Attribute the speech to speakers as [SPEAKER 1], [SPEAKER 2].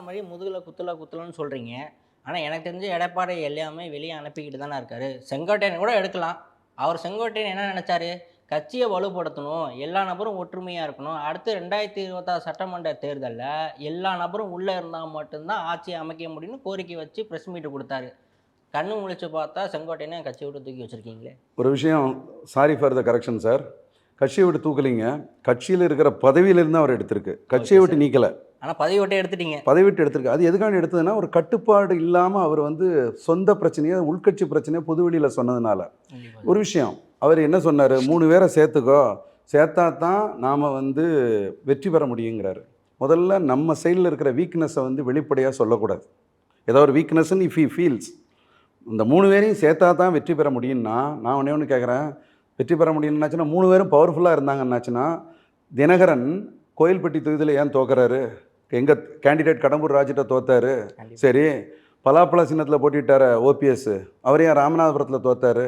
[SPEAKER 1] மாதிரி முதுகில் குத்தலன்னு சொல்கிறீங்க. ஆனால் எனக்கு தெரிஞ்சு எடப்பாடி எல்லாமே வெளியே அனுப்பிக்கிட்டு தானே இருக்காரு. செங்கோட்டையன் கூட எடுக்கலாம். அவர் செங்கோட்டையன் என்ன நினச்சாரு? கட்சியை வலுப்படுத்தணும், எல்லா நபரும் ஒற்றுமையாக இருக்கணும். அடுத்து 2026 சட்டமன்ற தேர்தலில் எல்லா நபரும் உள்ளே இருந்தால் மட்டும்தான் ஆட்சியை அமைக்க முடியும்னு கோரிக்கை வச்சு ப்ரெஸ் மீட்டு கொடுத்தாரு. கண்ணு முழிச்சு பார்த்தா செங்கோட்டையனை கட்சியை விட்டு தூக்கி வச்சுருக்கீங்களே.
[SPEAKER 2] ஒரு விஷயம், sorry for the correction sir. கட்சியை விட்டு தூக்கலிங்க, கட்சியில் இருக்கிற பதவியிலிருந்து அவர் எடுத்திருக்கு, கட்சியை விட்டு நீக்கலை.
[SPEAKER 1] ஆனால் பதவி விட்டே எடுத்துட்டீங்க.
[SPEAKER 2] பதவி விட்டு எடுத்திருக்கு. அது எதுக்காண்டி எடுத்ததுன்னா, ஒரு கட்டுப்பாடு இல்லாமல் அவர் வந்து சொந்த பிரச்சனையை, உள்கட்சி பிரச்சனையை பொதுவெளியில் சொன்னதுனால. ஒரு விஷயம், அவர் என்ன சொன்னார்? 3 பேரை சேர்த்துக்கோ, சேர்த்தா தான் நாம் வந்து வெற்றி பெற முடியுங்கிறாரு. முதல்ல நம்ம சைடில் இருக்கிற வீக்னஸை வந்து வெளிப்படையாக சொல்லக்கூடாது. ஏதோ ஒரு வீக்னஸ்ன்னு இஃப் ஹி ஃபீல்ஸ், இந்த 3 பேரையும் சேர்த்தா தான் வெற்றி பெற முடியும்னா, நான் ஒன்று கேட்குறேன், வெற்றி பெற முடியும்னாச்சுன்னா 3 பேரும் பவர்ஃபுல்லாக இருந்தாங்கன்னாச்சுன்னா, தினகரன் கோயில்பட்டி தொகுதியில் ஏன் தோக்குறாரு? எங்கள் கேண்டிடேட் கடம்பூர் ராஜிட்ட தோத்தாரு. சரி, பலாப்பழ சின்னத்தில் போட்டிட்டார ஓபிஎஸ், அவர் ஏன் ராமநாதபுரத்தில் தோத்தாரு?